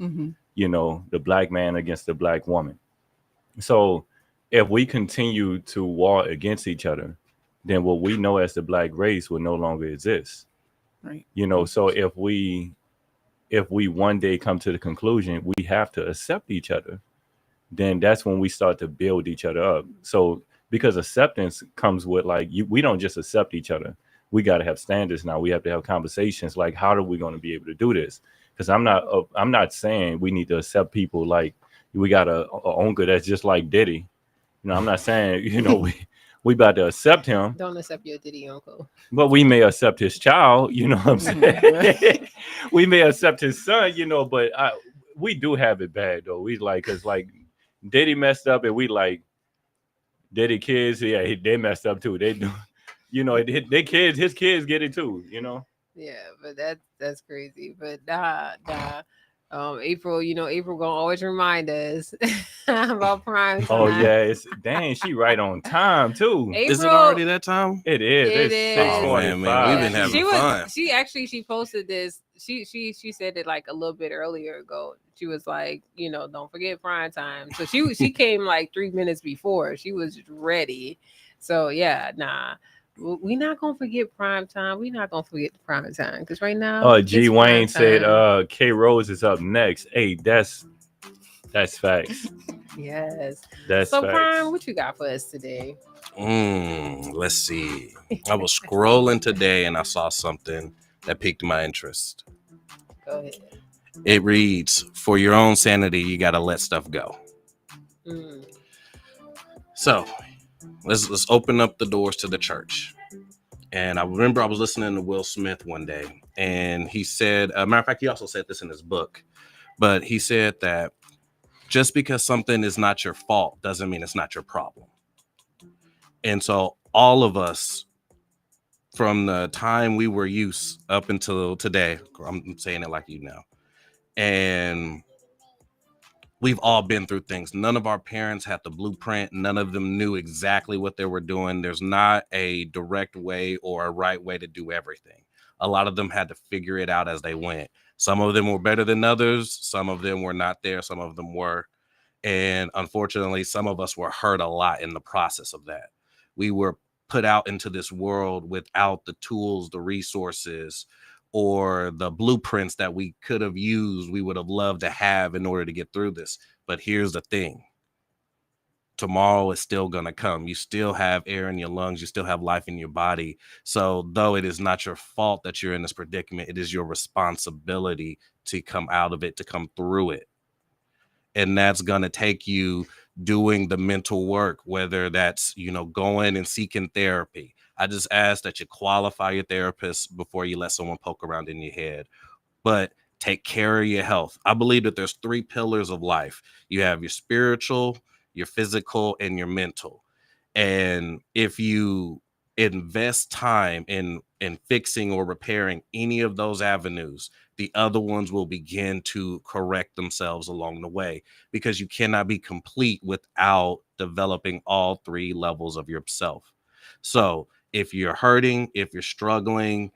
you know, the Black man against the Black woman. So if we continue to war against each other, then what we know as the Black race will no longer exist. Right. You know, so if we one day come to the conclusion we have to accept each other, then that's when we start to build each other up. So because acceptance comes with like, we don't just accept each other. We got to have standards now. We have to have conversations like, how are we going to be able to do this? Because I'm not saying we need to accept people like we got a uncle that's just like Diddy. You know, I'm not saying, you know, we about to accept him. Don't accept your Diddy uncle. But we may accept his child, you know what I'm saying? We may accept his son, you know, but we do have it bad though. We like, cause like Diddy messed up and we like Diddy kids, yeah, they messed up too. They do, you know, his kids get it too, you know? Yeah, but that's crazy. But nah. April, you know, April gonna always remind us about prime time. Oh yeah, dang, she right on time too. April, is it already that time? It is. It's 6:45. Man, we've been having fun. She posted this. She said it like a little bit earlier ago. She was like, you know, don't forget prime time. So she came like 3 minutes before. She was ready. So yeah, nah. We're not gonna forget prime time. We're not gonna forget the prime time because right now. G Wayne said K Rose is up next. Hey, that's facts. Yes. That's So, facts. Prime, what you got for us today? Let's see. I was scrolling today and I saw something that piqued my interest. Go ahead. It reads, "For your own sanity, you gotta let stuff go." Mm. So let's open up the doors to the church. And I remember I was listening to Will Smith one day, and he said, matter of fact, he also said this in his book, but he said that just because something is not your fault doesn't mean it's not your problem. And so all of us, from the time we were youth up until today, I'm saying it like you now, and we've all been through things. None of our parents had the blueprint. None of them knew exactly what they were doing. There's not a direct way or a right way to do everything. A lot of them had to figure it out as they went. Some of them were better than others. Some of them were not there. Some of them were. And unfortunately, some of us were hurt a lot in the process of that. We were put out into this world without the tools, the resources, or the blueprints that we could have used, we would have loved to have in order to get through this. But here's the thing. Tomorrow is still going to come. You still have air in your lungs. You still have life in your body. So though it is not your fault that you're in this predicament, it is your responsibility to come out of it, to come through it. And that's going to take you doing the mental work, whether that's, going and seeking therapy. I just ask that you qualify your therapist before you let someone poke around in your head. But take care of your health. I believe that there's 3 pillars of life. You have your spiritual, your physical, and your mental. And if you invest time in fixing or repairing any of those avenues, the other ones will begin to correct themselves along the way, because you cannot be complete without developing all 3 levels of yourself. So if you're hurting, if you're struggling,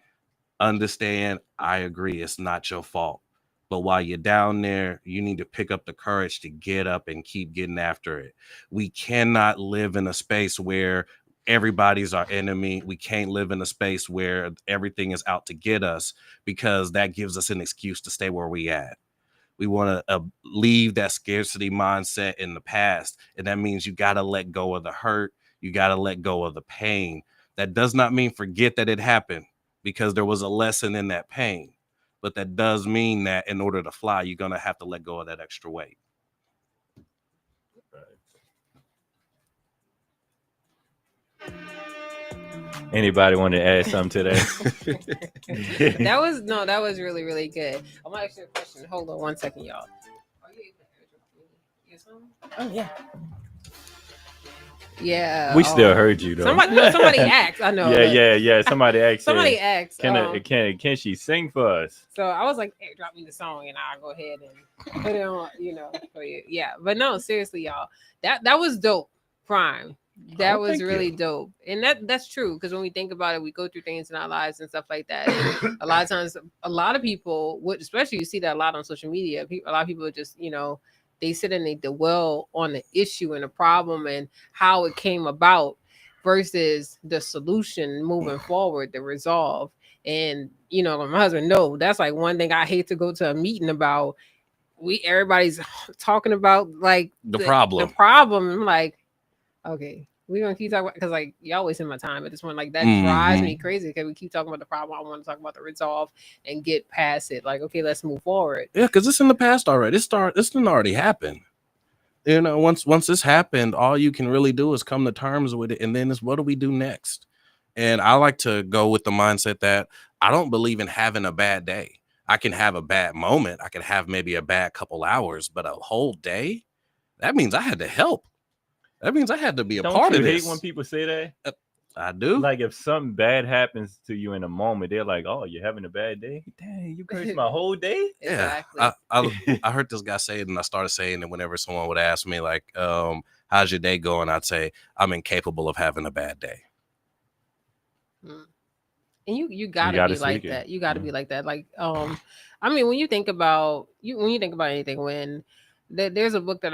understand, I agree, it's not your fault. But while you're down there, you need to pick up the courage to get up and keep getting after it. We cannot live in a space where everybody's our enemy. We can't live in a space where everything is out to get us, because that gives us an excuse to stay where we at. We want to leave that scarcity mindset in the past. And that means you got to let go of the hurt. You got to let go of the pain. That does not mean forget that it happened, because there was a lesson in that pain. But that does mean that in order to fly, you're going to have to let go of that extra weight. Anybody want to add something to that? That was really, really good. I'm gonna ask you a question. Hold on 1 second, y'all. Are you able to Oh yeah. Yeah. We still heard you though. Somebody asked. I know. Yeah. Somebody asked. Somebody asked. Can she sing for us? So I was like, hey, drop me the song, and I'll go ahead and put it on. For you. Yeah, but no, seriously, y'all. That was dope. Prime. That was really dope. And that's true, because when we think about it, we go through things in our lives and stuff like that. And a lot of times, a lot of people would, especially you see that a lot on social media, a lot of people just, they sit and they dwell on the issue and the problem and how it came about versus the solution moving forward, the resolve. And, my husband, no, that's like one thing I hate to go to a meeting about. Everybody's talking about like the problem. The problem. I'm like, okay, we're gonna keep talking about, because like y'all wasting my time at this point. Like that drives me crazy, because we keep talking about the problem. I want to talk about the resolve and get past it. Like, okay, let's move forward. Yeah, because it's in the past already. This didn't already happen. Once this happened, all you can really do is come to terms with it, and then it's what do we do next? And I like to go with the mindset that I don't believe in having a bad day. I can have a bad moment. I can have maybe a bad couple hours, but a whole day, that means I had to help. That means I had to be a part of this. Don't you hate when people say that? I do. Like if something bad happens to you in a moment, they're like, "Oh, you're having a bad day? Dang, you cursed my whole day." Exactly. Yeah, I heard this guy say it, and I started saying it whenever someone would ask me, like, "How's your day going?" I'd say, "I'm incapable of having a bad day." And you gotta be like that. You gotta be like that. Like, I mean, when you think about anything, when there's a book that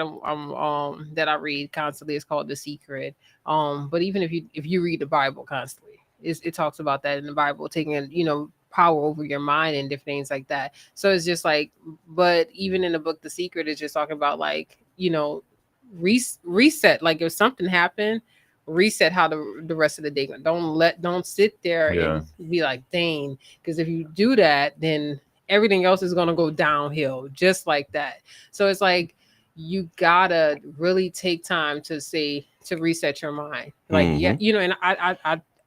that I read constantly. It's called The Secret. But even if you read the Bible constantly, it talks about that in the Bible, taking power over your mind and different things like that. So it's just like, but even in the book The Secret, it's just talking about like reset. Like if something happened, reset how the rest of the day. Don't sit there and be like, dang, because if you do that, then everything else is gonna go downhill just like that. So it's like you gotta really take time to reset your mind. Like, yeah, you know, and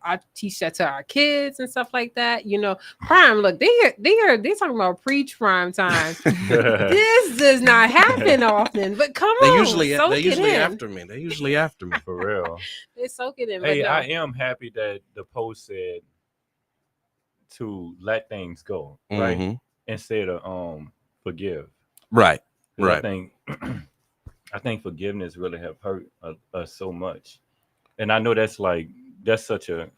I teach that to our kids and stuff like that. You know, prime. Look, they talking about preach prime time. This does not happen often, but come They on, usually after me. They usually after me for real. They soak it in. Hey, but no. I am happy that the post said to let things go, right? Instead of forgive. Right. I think I think forgiveness really have hurt us so much, and I know that's such a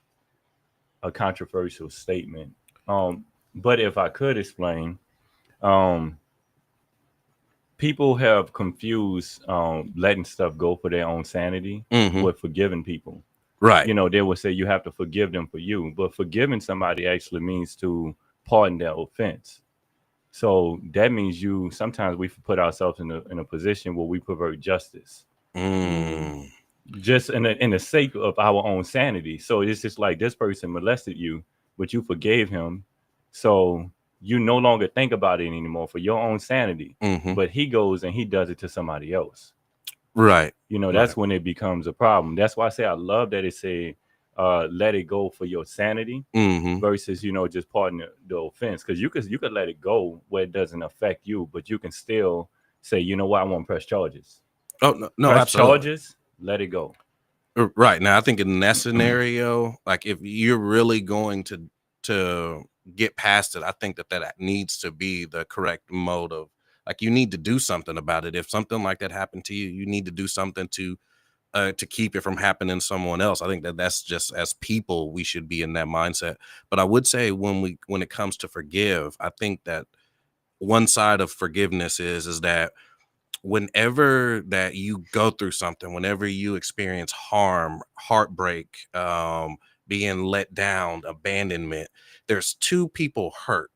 controversial statement. But if I could explain, people have confused letting stuff go for their own sanity with forgiving people. Right. You know, they will say you have to forgive them for you, but forgiving somebody actually means to pardon their offense. So that means sometimes we put ourselves in a position where we pervert justice. Just in the sake of our own sanity. So it's just like this person molested you, but you forgave him. So you no longer think about it anymore for your own sanity. But he goes and he does it to somebody else. Right. You know, that's when it becomes a problem. That's why I say I love that it say let it go for your sanity versus, you know, just pardon the offense. Because you could let it go where it doesn't affect you, but you can still say, you know what, I want to press charges. Oh, no, press absolutely. charges, let it go. Right. Now, I think in that scenario, like if you're really going to get past it, I think that needs to be the correct mode of, like, you need to do something about it. If something like that happened to you, you need to do something to keep it from happening to someone else. I think that's just, as people, we should be in that mindset. But I would say when it comes to forgive, I think that one side of forgiveness is that whenever that you go through something, whenever you experience harm, heartbreak, being let down, abandonment, there's two people hurt.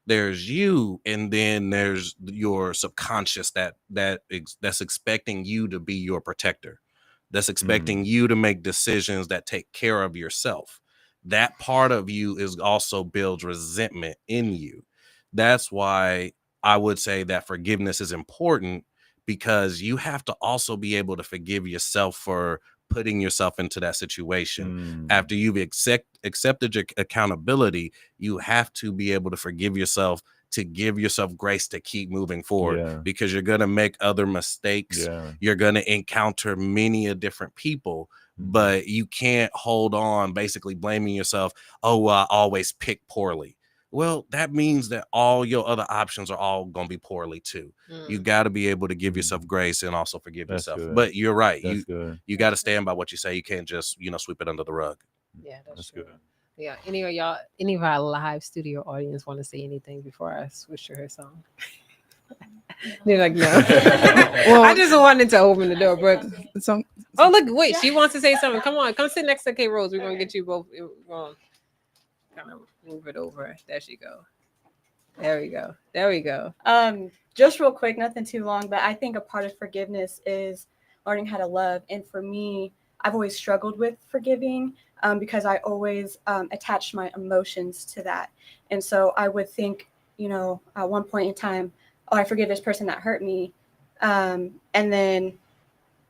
There's you, and then there's your subconscious that's expecting you to be your protector, that's expecting you to make decisions that take care of yourself. That part of you is also builds resentment in you. That's why I would say that forgiveness is important, because you have to also be able to forgive yourself for putting yourself into that situation. After you've accepted your accountability, you have to be able to forgive yourself, to give yourself grace to keep moving forward, because you're going to make other mistakes. You're going to encounter many different people, but you can't hold on basically blaming yourself. Oh, I always pick poorly. Well, that means that all your other options are all going to be poorly too. You got to be able to give yourself grace and also forgive yourself. Good. But you're right. You got to stand by what you say. You can't just, sweep it under the rug. Yeah, that's good. Yeah. Any of our live studio audience want to say anything before I switch to her song? They're like, no. Well, I just wanted to open the door, but oh, look, wait, she wants to say something. Come on, come sit next to K Rose. We're gonna get you both. We're gonna kind of move it over. There she go. There we go. Just real quick, nothing too long, but I think a part of forgiveness is learning how to love. And for me, I've always struggled with forgiving because I always attached my emotions to that. And so I would think, at one point in time, oh, I forgive this person that hurt me. And then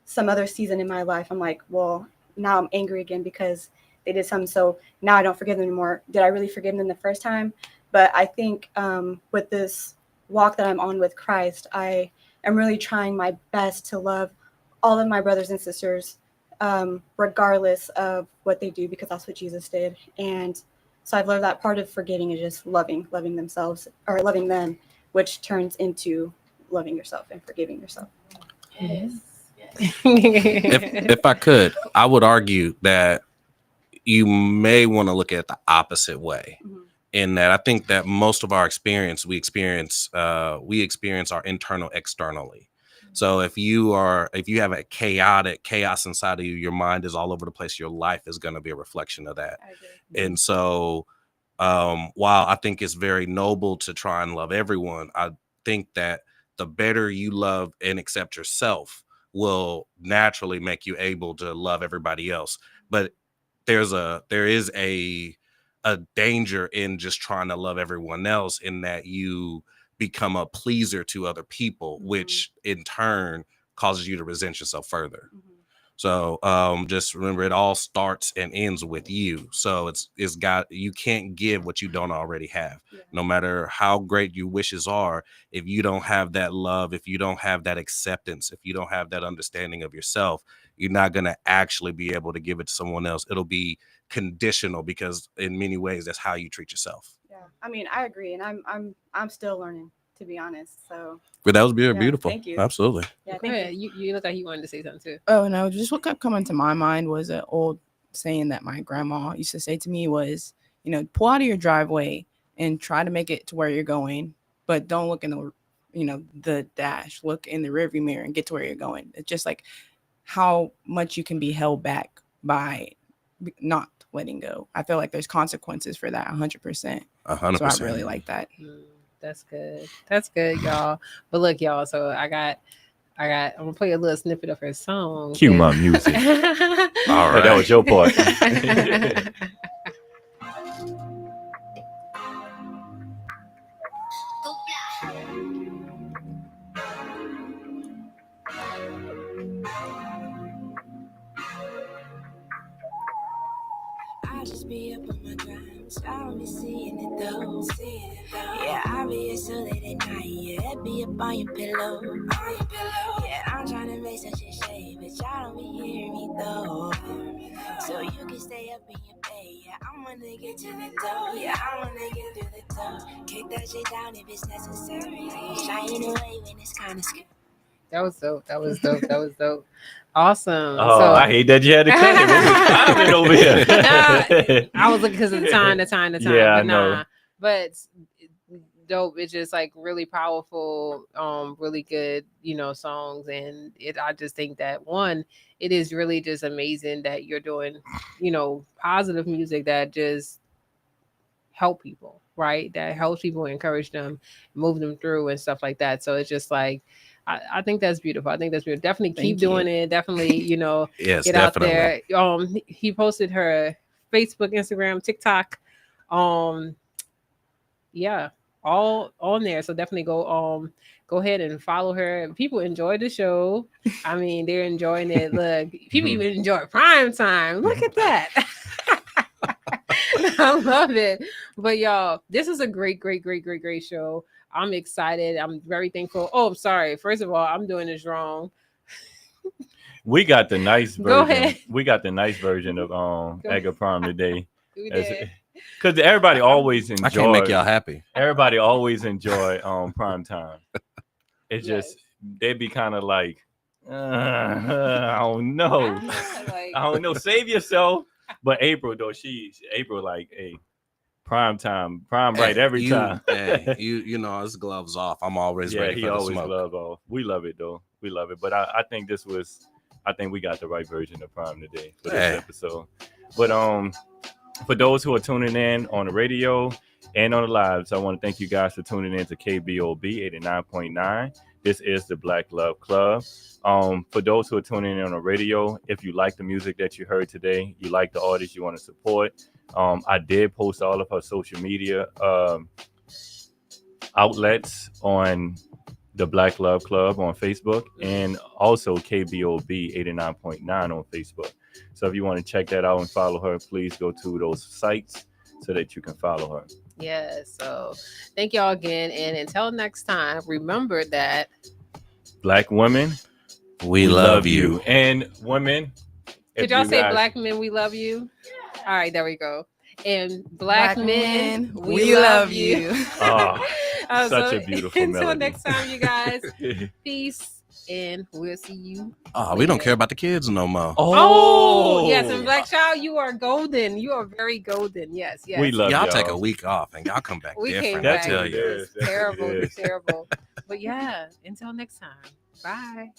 some other season in my life, I'm like, well, now I'm angry again because they did something. So now I don't forgive them anymore. Did I really forgive them the first time? But I think with this walk that I'm on with Christ, I am really trying my best to love all of my brothers and sisters, regardless of what they do, because that's what Jesus did. And so I've learned that part of forgiving is just loving themselves, or loving them, which turns into loving yourself and forgiving yourself. Yes. If I could, I would argue that you may want to look at it the opposite way. In that I think that most of our experience, we experience our internal externally. So if you have a chaos inside of you, your mind is all over the place, your life is going to be a reflection of that. And so while I think it's very noble to try and love everyone, I think that the better you love and accept yourself will naturally make you able to love everybody else. But there is a danger in just trying to love everyone else, in that you become a pleaser to other people, which in turn causes you to resent yourself further. So just remember, it all starts and ends with you. So you can't give what you don't already have. No matter how great your wishes are, if you don't have that love, if you don't have that acceptance, if you don't have that understanding of yourself, you're not going to actually be able to give it to someone else. It'll be conditional, because in many ways that's how you treat yourself. Yeah, I mean, I agree, and I'm still learning, to be honest. So, but that was beautiful. Thank you. Absolutely. Yeah, Go ahead. You look like you wanted to say something too. Oh no, just what kept coming to my mind was an old saying that my grandma used to say to me was, pull out of your driveway and try to make it to where you're going, but don't look in the dash. Look in the rearview mirror and get to where you're going. It's just like how much you can be held back by not letting go. I feel like there's consequences for that 100%. 100%. So I really like that. That's good. That's good, y'all. But look, y'all, so I'm gonna play a little snippet of her song. Cue my music. All right. That was your part. Just be up on my grind, I'll be seeing it though. Yeah, I'll be here so late at night. Yeah, be up on your pillow. Yeah, I'm trying to make such a shade, but y'all don't be hearing me though. So you can stay up in your bed. Yeah, I wanna get to the door. Yeah, I wanna get through the door. Kick that shit down if it's necessary. Shying away when it's kind of scary. That was dope. That was dope. That was dope. Awesome. Oh, so, I hate that you had to cut it. What was over here? I was looking because of the time. Yeah, but I know. But dope. It's just like really powerful, really good, songs. And I just think that one, it is really just amazing that you're doing, positive music that just help people, right? That helps people, encourage them, move them through and stuff like that. So it's just like, I think that's beautiful. I think that's beautiful. Definitely keep doing it. Definitely, Yes, get definitely. out there. He posted her Facebook, Instagram, TikTok. Yeah, all on there. So definitely go ahead and follow her. People enjoy the show. I mean, they're enjoying it. Look, people even enjoy prime time. Look at that. I love it. But y'all, this is a great show. I'm excited. I'm very thankful. Oh, I'm sorry. First of all, I'm doing this wrong. We got the nice version. Go ahead. We got the nice version of Edgar Prom today. We did. Because everybody always enjoy. I can't make y'all happy. Everybody always enjoy prime time. It's just they'd be kind of like, I don't know. I don't know. Save yourself. But April though, April like, hey, prime time, right every time. Hey, his gloves off. I'm always ready for the smoke. Glove off. We love it though. We love it. But I think we got the right version of prime today for this episode. But for those who are tuning in on the radio and on the lives, I want to thank you guys for tuning in to KBOB 89.9. This is the Black Love Club. For those who are tuning in on the radio, if you like the music that you heard today, you like the artist you want to support, I did post all of her social media outlets on the Black Love Club on Facebook and also KBOB 89.9 on Facebook. So if you want to check that out and follow her, please go to those sites so that you can follow her. Yeah, so thank y'all again. And until next time, remember that Black women, we love you. And women, could y'all say Black men, we love you? All right, there we go. And Black men, we love you. Oh, such a beautiful until melody. Next time, you guys. Peace. And we'll see you. Oh, we don't care about the kids no more. Oh, yes. And Black Child, you are golden. You are very golden. Yes. We love y'all. Take a week off and y'all come back different. Came I back. tell you. It's terrible. It's terrible. But yeah, until next time. Bye.